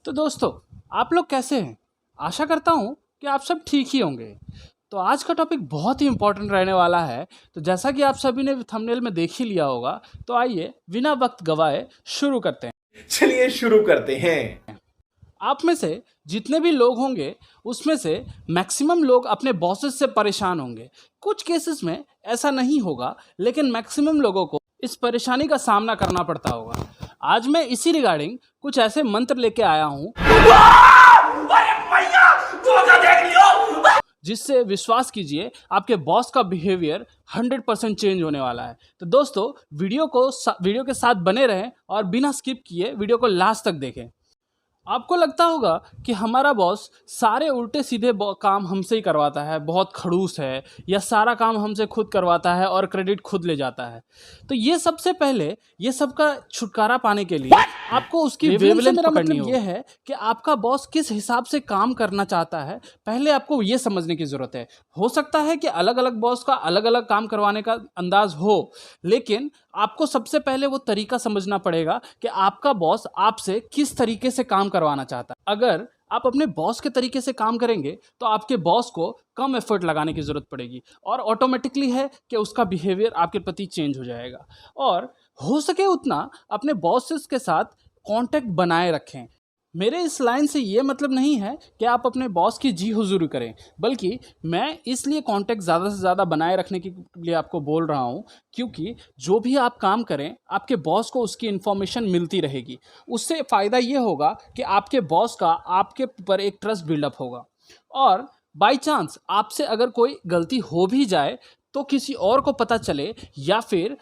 तो दोस्तों, आप लोग कैसे हैं? आशा करता हूँ कि आप सब ठीक ही होंगे। तो आज का टॉपिक बहुत ही इम्पोर्टेंट रहने वाला है। तो जैसा कि आप सभी ने थंबनेल में देख ही लिया होगा, तो आइए बिना वक्त गवाए शुरू करते हैं। चलिए शुरू करते हैं। आप में से जितने भी लोग होंगे, उसमें से मैक्सिमम लोग अपने बॉसेस से परेशान होंगे। कुछ केसेस में ऐसा नहीं होगा, लेकिन मैक्सिमम लोगों को इस परेशानी का सामना करना पड़ता होगा। आज मैं इसी रिगार्डिंग कुछ ऐसे मंत्र लेके आया हूँ जिससे विश्वास कीजिए आपके बॉस का बिहेवियर 100% चेंज होने वाला है। तो दोस्तों, वीडियो के साथ बने रहें और बिना स्किप किए वीडियो को लास्ट तक देखें। आपको लगता होगा कि हमारा बॉस सारे उल्टे सीधे काम हमसे ही करवाता है, बहुत खड़ूस है, या सारा काम हमसे खुद करवाता है और क्रेडिट खुद ले जाता है। तो ये सबसे पहले ये सबका छुटकारा पाने के लिए आपको उसकी वेवलेंथ पकड़नी होगी। ये है कि आपका बॉस किस हिसाब से काम करना चाहता है, पहले आपको ये समझने की ज़रूरत है। हो सकता है कि अलग अलग बॉस का अलग अलग काम करवाने का अंदाज हो, लेकिन आपको सबसे पहले वो तरीका समझना पड़ेगा कि आपका बॉस आपसे किस तरीके से काम करवाना चाहता है। अगर आप अपने बॉस के तरीके से काम करेंगे तो आपके बॉस को कम एफर्ट लगाने की ज़रूरत पड़ेगी और ऑटोमेटिकली है कि उसका बिहेवियर आपके प्रति चेंज हो जाएगा। और हो सके उतना अपने बॉसेस के साथ कांटेक्ट बनाए रखें। मेरे इस लाइन से ये मतलब नहीं है कि आप अपने बॉस की जी हुजूरी करें, बल्कि मैं इसलिए कांटेक्ट ज़्यादा से ज़्यादा बनाए रखने के लिए आपको बोल रहा हूँ, क्योंकि जो भी आप काम करें आपके बॉस को उसकी इन्फॉर्मेशन मिलती रहेगी। उससे फ़ायदा ये होगा कि आपके बॉस का आपके ऊपर एक ट्रस्ट बिल्डअप होगा, और बाई चांस आपसे अगर कोई गलती हो भी जाए तो किसी और को पता चले, या फिर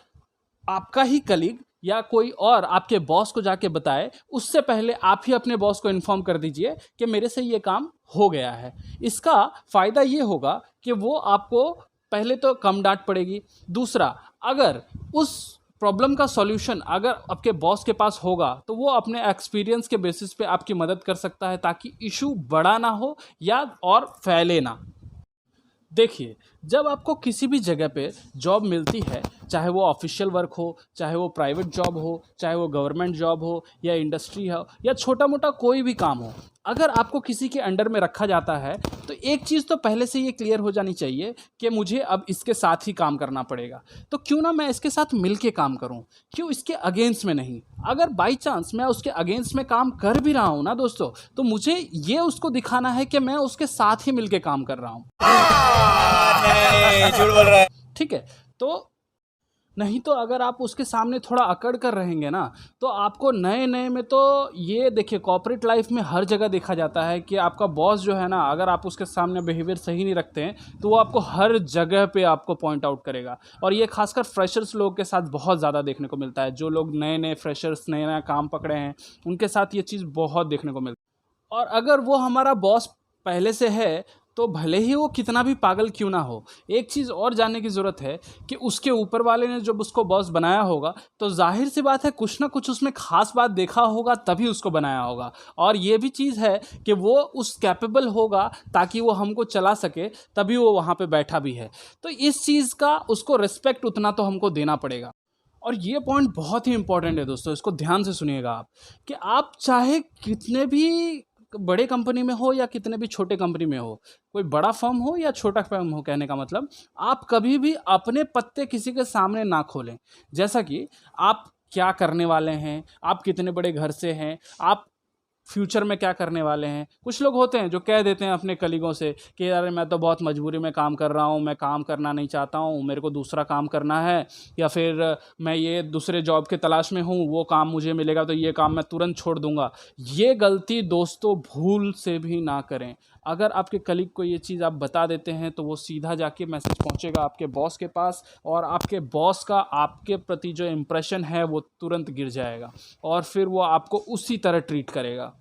आपका ही कलीग या कोई और आपके बॉस को जाके बताए, उससे पहले आप ही अपने बॉस को इन्फॉर्म कर दीजिए कि मेरे से ये काम हो गया है। इसका फ़ायदा ये होगा कि वो आपको पहले तो कम डांट पड़ेगी। दूसरा, अगर उस प्रॉब्लम का सॉल्यूशन अगर आपके बॉस के पास होगा तो वो अपने एक्सपीरियंस के बेसिस पे आपकी मदद कर सकता है, ताकि इशू बड़ा ना हो या और फैले ना। देखिए, जब आपको किसी भी जगह पे जॉब मिलती है, चाहे वो ऑफिशियल वर्क हो, चाहे वो प्राइवेट जॉब हो, चाहे वो गवर्नमेंट जॉब हो या इंडस्ट्री हो या छोटा मोटा कोई भी काम हो, अगर आपको किसी के अंडर में रखा जाता है तो एक चीज़ तो पहले से ये क्लियर हो जानी चाहिए कि मुझे अब इसके साथ ही काम करना पड़ेगा। तो क्यों ना मैं इसके साथ मिल के काम करूं, क्यों इसके अगेंस्ट में नहीं। अगर बाई चांस मैं उसके अगेंस्ट में काम कर भी रहा हूं ना दोस्तों, तो मुझे ये उसको दिखाना है कि मैं उसके साथ ही मिल के काम कर रहा हूं। झूठ बोल रहा है। ठीक है, तो नहीं तो अगर आप उसके सामने थोड़ा अकड़ कर रहेंगे ना, तो आपको नए नए में तो ये देखिए, कॉर्पोरेट लाइफ में हर जगह देखा जाता है कि आपका बॉस जो है ना, अगर आप उसके सामने बिहेवियर सही नहीं रखते हैं तो वो आपको हर जगह पे आपको पॉइंट आउट करेगा। और ये खासकर फ्रेशर्स लोग के साथ बहुत ज़्यादा देखने को मिलता है। जो लोग नए नए फ्रेशर्स नए नया काम पकड़े हैं, उनके साथ ये चीज़ बहुत देखने को मिलती है। और अगर वो हमारा बॉस पहले से है, तो भले ही वो कितना भी पागल क्यों ना हो, एक चीज़ और जानने की ज़रूरत है कि उसके ऊपर वाले ने जब उसको बॉस बनाया होगा, तो जाहिर सी बात है कुछ ना कुछ उसमें खास बात देखा होगा, तभी उसको बनाया होगा। और ये भी चीज़ है कि वो उस कैपेबल होगा ताकि वो हमको चला सके, तभी वो वहाँ पे बैठा भी है। तो इस चीज़ का उसको रिस्पेक्ट उतना तो हमको देना पड़ेगा। और ये पॉइंट बहुत ही इंपॉर्टेंट है दोस्तों, इसको ध्यान से सुनिएगा आप, कि आप चाहे कितने भी बड़े कंपनी में हो या कितने भी छोटे कंपनी में हो, कोई बड़ा फर्म हो या छोटा फर्म हो, कहने का मतलब आप कभी भी अपने पत्ते किसी के सामने ना खोलें। जैसा कि आप क्या करने वाले हैं, आप कितने बड़े घर से हैं, आप फ्यूचर में क्या करने वाले हैं। कुछ लोग होते हैं जो कह देते हैं अपने कलीगों से कि अरे मैं तो बहुत मजबूरी में काम कर रहा हूँ, मैं काम करना नहीं चाहता हूँ, मेरे को दूसरा काम करना है, या फिर मैं ये दूसरे जॉब के तलाश में हूँ, वो काम मुझे मिलेगा तो ये काम मैं तुरंत छोड़ दूंगा। ये गलती दोस्तों भूल से भी ना करें। अगर आपके कलीग को ये चीज़ आप बता देते हैं तो वो सीधा जाके मैसेज पहुंचेगा आपके बॉस के पास, और आपके बॉस का आपके प्रति जो इम्प्रेशन है वो तुरंत गिर जाएगा, और फिर वो आपको उसी तरह ट्रीट करेगा।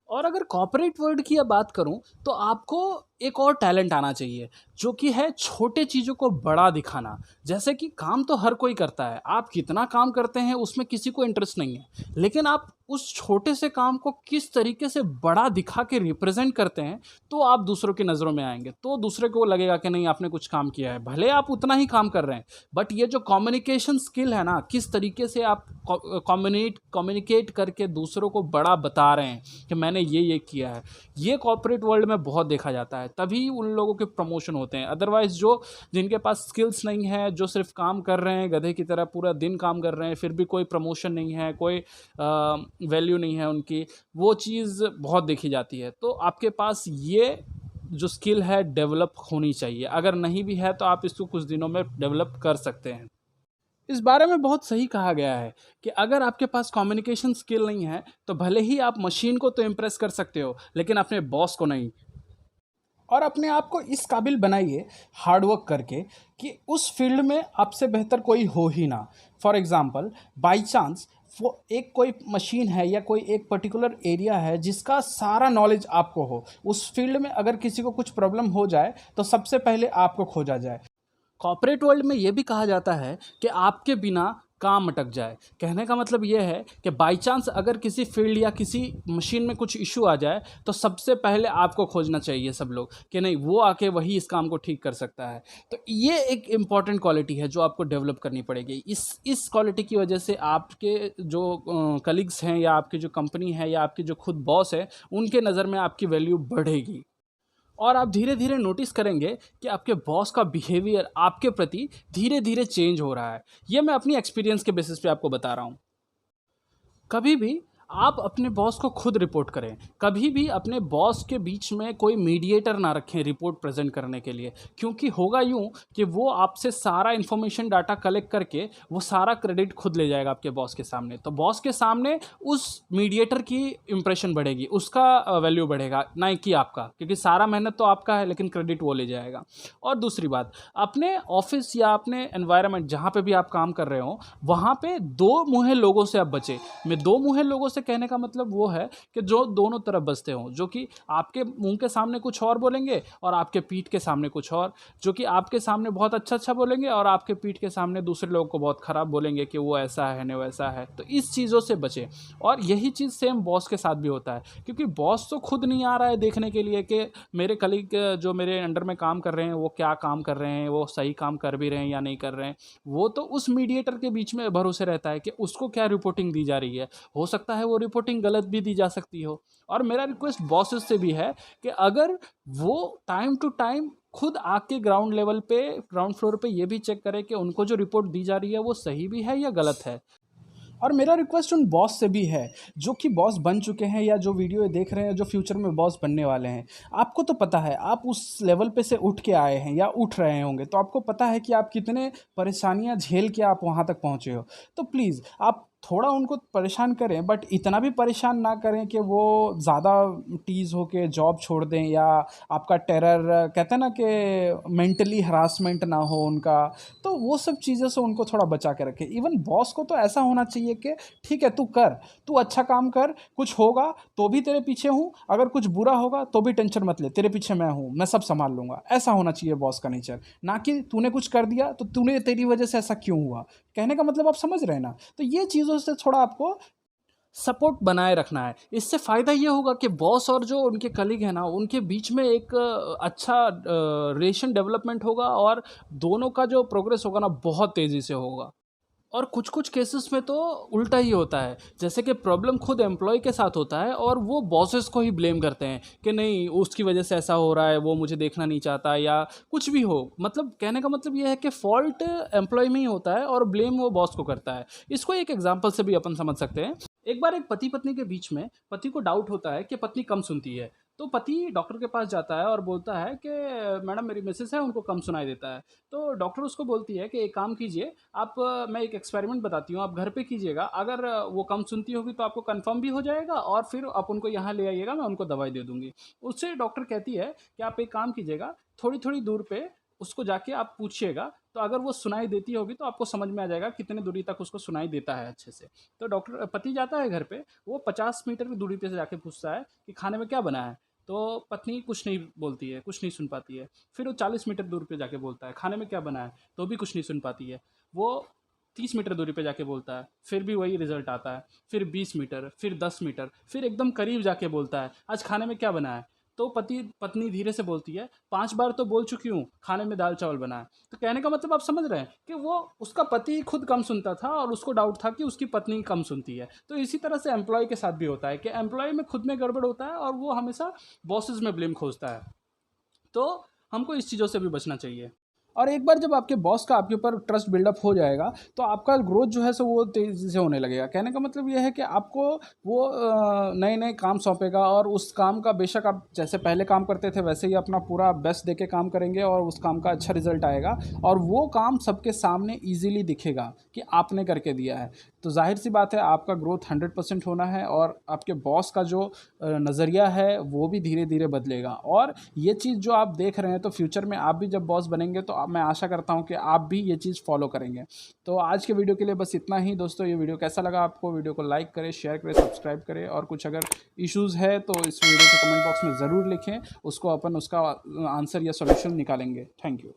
और अगर कॉर्पोरेट वर्ल्ड की बात करूं, तो आपको एक और टैलेंट आना चाहिए, जो कि है छोटे चीज़ों को बड़ा दिखाना। जैसे कि काम तो हर कोई करता है, आप कितना काम करते हैं उसमें किसी को इंटरेस्ट नहीं है, लेकिन आप उस छोटे से काम को किस तरीके से बड़ा दिखा के रिप्रेजेंट करते हैं, तो आप दूसरों की नज़रों में आएँगे। तो दूसरे को लगेगा कि नहीं, आपने कुछ काम किया है। भले आप उतना ही काम कर रहे हैं, बट ये जो कम्युनिकेशन स्किल है ना, किस तरीके से आप कम्युनिकेट करके दूसरों को बड़ा बता रहे हैं कि मैंने ये किया है, ये कॉर्पोरेट वर्ल्ड में बहुत देखा जाता है। तभी उन लोगों के प्रमोशन होते हैं। अदरवाइज़ जो जिनके पास स्किल्स नहीं है, जो सिर्फ काम कर रहे हैं गधे की तरह, पूरा दिन काम कर रहे हैं, फिर भी कोई प्रमोशन नहीं है, कोई वैल्यू नहीं है उनकी, वो चीज़ बहुत देखी जाती है। तो आपके पास ये जो स्किल है डेवलप होनी चाहिए। अगर नहीं भी है तो आप इसको कुछ दिनों में डेवलप कर सकते हैं। इस बारे में बहुत सही कहा गया है कि अगर आपके पास कम्युनिकेशन स्किल नहीं है, तो भले ही आप मशीन को तो इम्प्रेस कर सकते हो, लेकिन अपने बॉस को नहीं। और अपने आप को इस काबिल बनाइए हार्ड वर्क करके कि उस फील्ड में आपसे बेहतर कोई हो ही ना। फॉर एग्ज़ाम्पल, बाय चांस वो एक कोई मशीन है या कोई एक पर्टिकुलर एरिया है जिसका सारा नॉलेज आपको हो, उस फील्ड में अगर किसी को कुछ प्रॉब्लम हो जाए तो सबसे पहले आपको खोजा जाए। कॉर्पोरेट वर्ल्ड में ये भी कहा जाता है कि आपके बिना काम अटक जाए। कहने का मतलब ये है कि बाय चांस अगर किसी फील्ड या किसी मशीन में कुछ इशू आ जाए, तो सबसे पहले आपको खोजना चाहिए सब लोग कि नहीं, वो आके वही इस काम को ठीक कर सकता है। तो ये एक इम्पॉर्टेंट क्वालिटी है जो आपको डेवलप करनी पड़ेगी। इस क्वालिटी की वजह से आपके जो कलीग्स हैं या आपकी जो कंपनी है या आपके जो खुद बॉस है, उनके नज़र में आपकी वैल्यू बढ़ेगी। और आप धीरे धीरे नोटिस करेंगे कि आपके बॉस का बिहेवियर आपके प्रति धीरे धीरे चेंज हो रहा है। ये मैं अपनी एक्सपीरियंस के बेसिस पे आपको बता रहा हूँ। कभी भी आप अपने बॉस को खुद रिपोर्ट करें। कभी भी अपने बॉस के बीच में कोई मीडिएटर ना रखें रिपोर्ट प्रेजेंट करने के लिए, क्योंकि होगा यूँ कि वो आपसे सारा इन्फॉर्मेशन डाटा कलेक्ट करके वो सारा क्रेडिट खुद ले जाएगा आपके बॉस के सामने। तो बॉस के सामने उस मीडिएटर की इंप्रेशन बढ़ेगी, उसका वैल्यू बढ़ेगा, ना कि आपका, क्योंकि सारा मेहनत तो आपका है लेकिन क्रेडिट वो ले जाएगा। और दूसरी बात, अपने ऑफिस या अपने एनवायरनमेंट जहाँ पे भी आप काम कर रहे हो, वहाँ पे दो मुँहे लोगों से आप बचें। मैं दो मुँहे लोगों से कहने का मतलब वो है कि जो दोनों तरफ बसते हों, जो कि आपके मुंह के सामने कुछ और बोलेंगे और आपके पीठ के सामने कुछ और, जो कि आपके सामने बहुत अच्छा बोलेंगे और आपके पीठ के सामने दूसरे लोगों को बहुत ख़राब बोलेंगे कि वो ऐसा है न वैसा है। तो इस चीज़ों से बचें। और यही चीज़ सेम बॉस के साथ भी होता है, क्योंकि बॉस तो खुद नहीं आ रहा है देखने के लिए कि मेरे कलीग जो मेरे अंडर में काम कर रहे हैं वो क्या काम कर रहे हैं, वो सही काम कर भी रहे हैं या नहीं कर रहे हैं। वो तो उस मीडिएटर के बीच में भरोसे रहता है कि उसको क्या रिपोर्टिंग दी जा रही है। हो सकता है वो रिपोर्टिंग गलत भी दी जा सकती हो। और मेरा रिक्वेस्ट बॉसेस से भी है कि अगर वो टाइम टू टाइम खुद आके ग्राउंड लेवल पे, ग्राउंड फ्लोर पे ये भी चेक करें कि उनको जो रिपोर्ट दी जा रही है वो सही भी है या गलत है। और मेरा रिक्वेस्ट उन बॉस से भी है जो कि बॉस बन चुके हैं या जो वीडियो देख रहे हैं जो फ्यूचर में बॉस बनने वाले हैं। आपको तो पता है, आप उस लेवल पे से उठ के आए हैं या उठ रहे होंगे, तो आपको पता है कि आप कितने परेशानियां झेल के आप वहां तक पहुंचे हो। तो प्लीज़ आप थोड़ा उनको परेशान करें, बट इतना भी परेशान ना करें कि वो ज़्यादा टीज़ होके जॉब छोड़ दें या आपका टेरर, कहते हैं ना कि मेंटली हरासमेंट ना हो उनका। तो वो सब चीज़ों से उनको थोड़ा बचा के रखें। इवन बॉस को तो ऐसा होना चाहिए कि ठीक है, तू कर, तू अच्छा काम कर, कुछ होगा तो भी तेरे पीछे हूँ, अगर कुछ बुरा होगा तो भी टेंशन मत ले, तेरे पीछे मैं हूँ, मैं सब संभाल लूँगा। ऐसा होना चाहिए बॉस का नेचर, ना कि तूने कुछ कर दिया तो तूने, तेरी वजह से ऐसा क्यों हुआ। कहने का मतलब आप समझ रहे हैं ना। तो ये चीज़ों से थोड़ा आपको सपोर्ट बनाए रखना है। इससे फ़ायदा ये होगा कि बॉस और जो उनके कलीग हैं ना, उनके बीच में एक अच्छा रिलेशन डेवलपमेंट होगा और दोनों का जो प्रोग्रेस होगा ना, बहुत तेज़ी से होगा। और कुछ-कुछ केसेस में तो उल्टा ही होता है, जैसे कि प्रॉब्लम खुद एम्प्लॉय के साथ होता है और वो बॉसेस को ही ब्लेम करते हैं कि नहीं, उसकी वजह से ऐसा हो रहा है, वो मुझे देखना नहीं चाहता या कुछ भी हो। मतलब कहने का मतलब ये है कि फॉल्ट एम्प्लॉय में ही होता है और ब्लेम वो बॉस को करता है। इसको एक एग्जांपल से भी अपन समझ सकते हैं। एक बार एक पति पत्नी के बीच में पति को डाउट होता है कि पत्नी कम सुनती है। तो पति डॉक्टर के पास जाता है और बोलता है कि मैडम, मेरी मिसेस है, उनको कम सुनाई देता है। तो डॉक्टर उसको बोलती है कि एक काम कीजिए, आप मैं एक एक्सपेरिमेंट बताती हूँ, आप घर पे कीजिएगा। अगर वो कम सुनती होगी तो आपको कंफर्म भी हो जाएगा और फिर आप उनको यहाँ ले आइएगा, मैं उनको दवाई दे दूँगी। उससे डॉक्टर कहती है कि आप एक काम कीजिएगा, थोड़ी-थोड़ी दूर पे उसको जाके आप पूछिएगा, तो अगर वो सुनाई देती होगी तो आपको समझ में आ जाएगा कितने दूरी तक उसको सुनाई देता है अच्छे से। तो डॉक्टर पति जाता है घर पे, वो 50 मीटर की दूरी पे से जाके पूछता है कि खाने में क्या बना है? तो पत्नी कुछ नहीं बोलती है, कुछ नहीं सुन पाती है। फिर वो 40 मीटर दूर पे जाके बोलता है, खाने में क्या बना है? तो भी कुछ नहीं सुन पाती है। वो 30 मीटर दूरी पे जाके बोलता है, फिर भी वही रिजल्ट आता है। फिर 20 मीटर, फिर 10 मीटर, फिर एकदम करीब जाके बोलता है, आज खाने में क्या बना है? तो पत्नी धीरे से बोलती है, 5 बार तो बोल चुकी हूँ, खाने में दाल चावल बना है। तो कहने का मतलब आप समझ रहे हैं कि वो उसका पति खुद कम सुनता था और उसको डाउट था कि उसकी पत्नी कम सुनती है। तो इसी तरह से एम्प्लॉय के साथ भी होता है कि एम्प्लॉय में खुद में गड़बड़ होता है और वो हमेशा बॉसेस में ब्लेम खोजता है। तो हमको इस चीज़ों से भी बचना चाहिए। और एक बार जब आपके बॉस का आपके ऊपर ट्रस्ट बिल्डअप हो जाएगा तो आपका ग्रोथ जो है सो वो तेज़ी से होने लगेगा। कहने का मतलब ये है कि आपको वो नए नए काम सौंपेगा और उस काम का बेशक आप जैसे पहले काम करते थे वैसे ही अपना पूरा बेस्ट दे के काम करेंगे और उस काम का अच्छा रिजल्ट आएगा और वो काम सबके सामने ईजिली दिखेगा कि आपने करके दिया है। तो जाहिर सी बात है आपका ग्रोथ 100% होना है और आपके बॉस का जो नज़रिया है वो भी धीरे धीरे बदलेगा। और ये चीज़ जो आप देख रहे हैं तो फ्यूचर में आप भी जब बॉस बनेंगे तो मैं आशा करता हूँ कि आप भी ये चीज़ फॉलो करेंगे। तो आज के वीडियो के लिए बस इतना ही दोस्तों। ये वीडियो कैसा लगा आपको? वीडियो को लाइक करें, शेयर करें, सब्सक्राइब करें और कुछ अगर इश्यूज़ है तो इस वीडियो के कमेंट बॉक्स में ज़रूर लिखें, उसको अपन उसका आंसर या सॉल्यूशन निकालेंगे। Thank you.